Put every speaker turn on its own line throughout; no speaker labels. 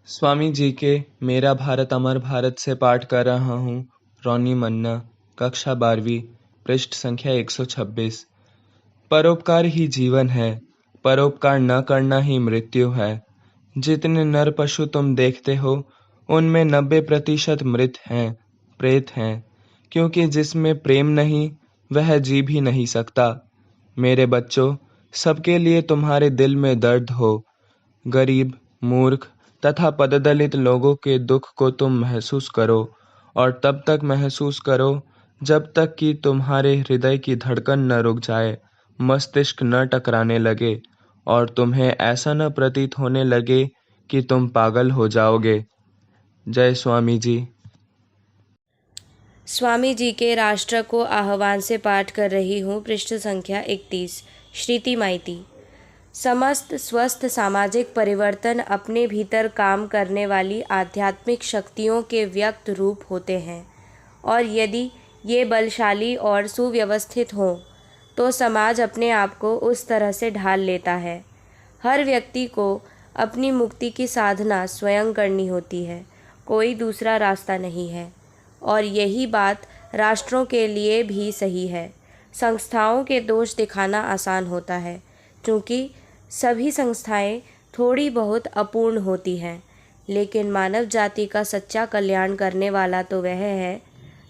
स्वामी जी के मेरा भारत अमर भारत से पाठ कर रहा हूँ। रोनी मन्ना, कक्षा 12वीं, पृष्ठ संख्या 126। परोपकार ही जीवन है, परोपकार न करना ही मृत्यु है। जितने नर पशु तुम देखते हो उनमें 90% मृत हैं, प्रेत हैं, क्योंकि जिसमें प्रेम नहीं वह जी भी नहीं सकता। मेरे बच्चों, सबके लिए तुम्हारे दिल में दर्द हो। गरीब, मूर्ख तथा पददलित लोगों के दुख को तुम महसूस करो, और तब तक महसूस करो जब तक कि तुम्हारे हृदय की धड़कन न रुक जाए, मस्तिष्क न टकराने लगे और तुम्हें ऐसा न प्रतीत होने लगे कि तुम पागल हो जाओगे। जय स्वामी जी।
स्वामी जी के राष्ट्र को आह्वान से पाठ कर रही हूँ। पृष्ठ संख्या 31। श्रीति माइती। समस्त स्वस्थ सामाजिक परिवर्तन अपने भीतर काम करने वाली आध्यात्मिक शक्तियों के व्यक्त रूप होते हैं, और यदि ये बलशाली और सुव्यवस्थित हों तो समाज अपने आप को उस तरह से ढाल लेता है। हर व्यक्ति को अपनी मुक्ति की साधना स्वयं करनी होती है, कोई दूसरा रास्ता नहीं है। और यही बात राष्ट्रों के लिए भी सही है। संस्थाओं के दोष दिखाना आसान होता है, क्योंकि सभी संस्थाएं थोड़ी बहुत अपूर्ण होती हैं, लेकिन मानव जाति का सच्चा कल्याण करने वाला तो वह है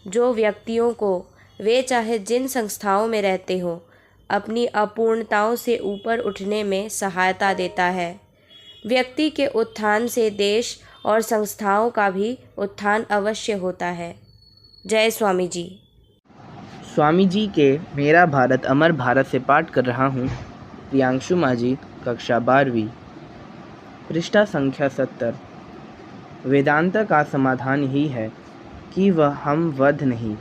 जो व्यक्तियों को, वे चाहे जिन संस्थाओं में रहते हो, अपनी अपूर्णताओं से ऊपर उठने में सहायता देता है। व्यक्ति के उत्थान से देश और संस्थाओं का भी उत्थान अवश्य होता है। जय स्वामी जी।
स्वामी जी के मेरा भारत अमर भारत से पाठ कर रहा हूँ। प्रियांशु माजी, कक्षा 12वीं, पृष्ठा संख्या 70। वेदांत का समाधान यही है कि वह हम वध नहीं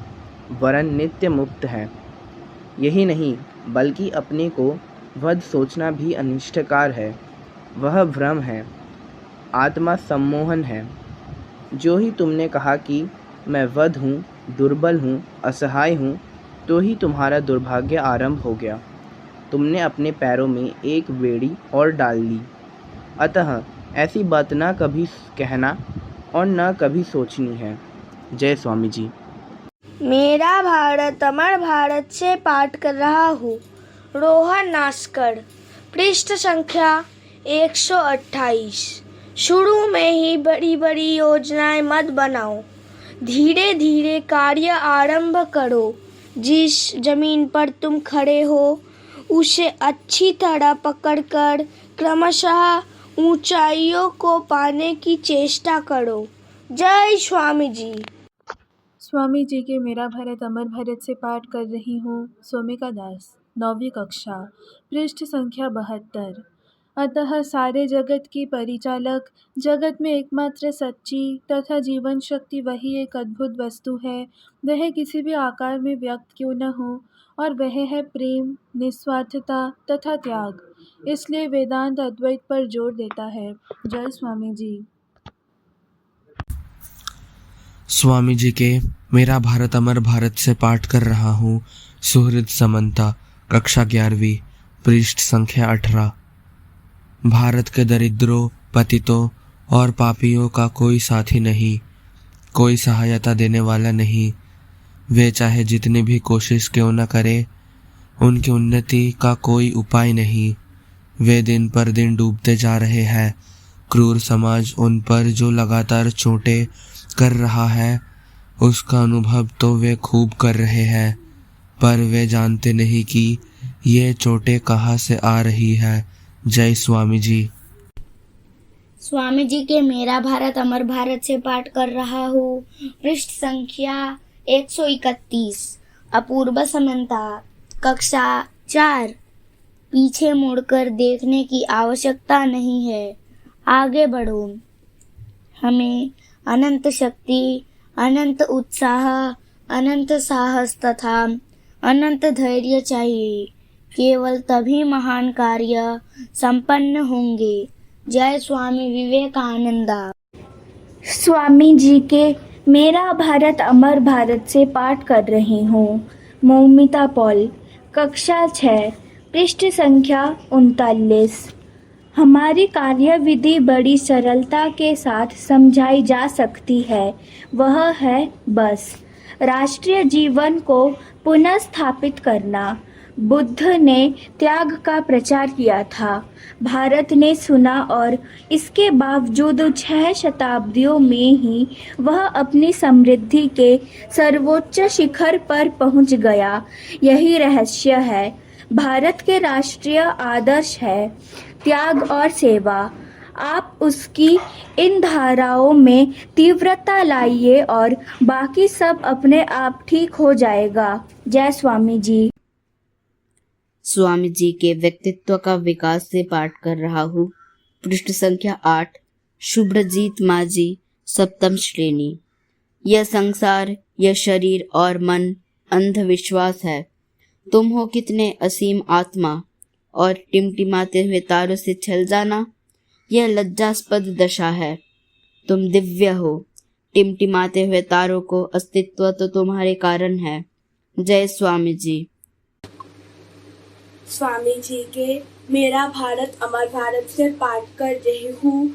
वरन नित्य मुक्त है। यही नहीं बल्कि अपने को वध सोचना भी अनिष्टकार है। वह भ्रम है, आत्मा सम्मोहन है। जो ही तुमने कहा कि मैं वध हूँ, दुर्बल हूँ, असहाय हूँ, तो ही तुम्हारा दुर्भाग्य आरंभ हो गया। तुमने अपने पैरों में एक बेड़ी और डाल ली। अतः ऐसी बात न कभी कहना और न कभी सोचनी है। जय स्वामी जी।
मेरा भारत अमर भारत से पाठ कर रहा हूँ। रोहन नास्कर, पृष्ठ संख्या 128। शुरू में ही बड़ी बड़ी योजनाएं मत बनाओ, धीरे धीरे कार्य आरंभ करो। जिस जमीन पर तुम खड़े हो उसे अच्छी तरह पकड़कर क्रमशः ऊंचाइयों को पाने की चेष्टा करो। जय स्वामी जी।
स्वामी जी के मेरा भारत अमर भारत से पाठ कर रही हूँ। सोमिका दास, 9वीं कक्षा, पृष्ठ संख्या 72। अतः सारे जगत की परिचालक, जगत में एकमात्र सच्ची तथा जीवन शक्ति वही एक अद्भुत वस्तु है। वह किसी भी आकार में व्यक्त क्यों न हो, और वह है प्रेम, निस्वार्थता तथा त्याग। इसलिए वेदांत अद्वैत पर जोर देता है। जय स्वामी जी।
स्वामी जी के मेरा भारत अमर भारत से पाठ कर रहा हूँ। सुहृद समंता, कक्षा 11वीं, पृष्ठ संख्या 18। भारत के दरिद्रों, पतितों और पापियों का कोई साथी नहीं, कोई सहायता देने वाला नहीं। वे चाहे जितनी भी कोशिश क्यों न करे, उनकी उन्नति का कोई उपाय नहीं। वे दिन पर दिन डूबते जा रहे हैं। क्रूर समाज उन पर जो लगातार चोटें कर रहा है, उसका अनुभव तो वे खूब कर रहे हैं, पर वे जानते नहीं कि ये चोटें कहाँ से आ रही है। जय स्वामी जी।
स्वामी जी के मेरा भारत अमर भारत से पाठ कर रहा हूँ। पृष्ठ संख्या 131। अपूर्व समन्ता, कक्षा 4। पीछे मुड़कर देखने की आवश्यकता नहीं है, आगे बढ़ो। हमें अनंत शक्ति, अनंत उत्साह, अनंत साहस तथा अनंत धैर्य चाहिए। केवल तभी महान कार्य संपन्न होंगे। जय स्वामी विवेकानंदा।
स्वामी जी के मेरा भारत अमर भारत से पाठ कर रही हूँ। मौमिता पॉल, कक्षा 6, पृष्ठ संख्या 39।
हमारी कार्यविधि बड़ी सरलता के साथ समझाई जा सकती है। वह है बस राष्ट्रीय जीवन को पुनः स्थापित करना। बुद्ध ने त्याग का प्रचार किया था। भारत ने सुना और इसके बावजूद 6 शताब्दियों में ही वह अपनी समृद्धि के सर्वोच्च शिखर पर पहुंच गया। यही रहस्य है। भारत के राष्ट्रीय आदर्श है त्याग और सेवा। आप उसकी इन धाराओं में तीव्रता लाइए और बाकी सब अपने आप ठीक हो जाएगा। जय स्वामी जी।
स्वामी जी के व्यक्तित्व का विकास से पाठ कर रहा हूँ। पृष्ठ संख्या 8। शुभ्रजीत माजी, सप्तम श्रेणी। यह संसार, यह शरीर और मन अंधविश्वास है। तुम हो कितने असीम आत्मा और टिमटिमाते हुए तारों से छल जाना, यह लज्जास्पद दशा है। तुम दिव्य हो। टिमटिमाते हुए तारों को अस्तित्व तो तुम्हारे कारण है। जय स्वामी जी।
स्वामी जी के मेरा भारत अमर भारत से पाठ कर रही हूँ।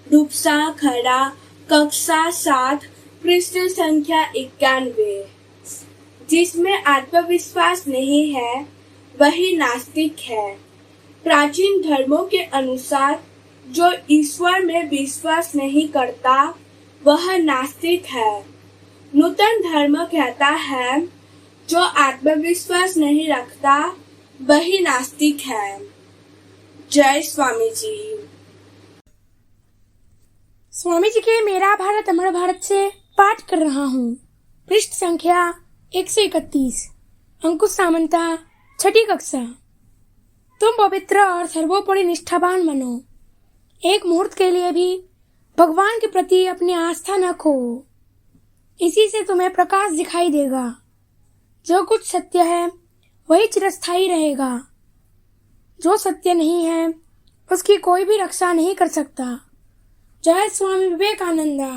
रूपसा खड़ा, कक्षा 7, पृष्ठ संख्या 91। जिसमें आत्मविश्वास नहीं है वही नास्तिक है। प्राचीन धर्मों के अनुसार जो ईश्वर में विश्वास नहीं करता वह नास्तिक है। नूतन धर्म कहता है जो आत्मविश्वास नहीं रखता वही नास्तिक है। जय स्वामी जी।
स्वामी जी के मेरा भारत अमर भारत से पाठ कर रहा हूँ। पृष्ठ संख्या 131। अंकुश सामंता, 6ठी कक्षा। तुम पवित्र और सर्वोपरि निष्ठावान बनो। एक मुहूर्त के लिए भी भगवान के प्रति अपनी आस्था न खो। इसी से तुम्हें प्रकाश दिखाई देगा। जो कुछ सत्य है वही चिरस्थायी रहेगा। जो सत्य नहीं है उसकी कोई भी रक्षा नहीं कर सकता। जय स्वामी विवेकानंदा।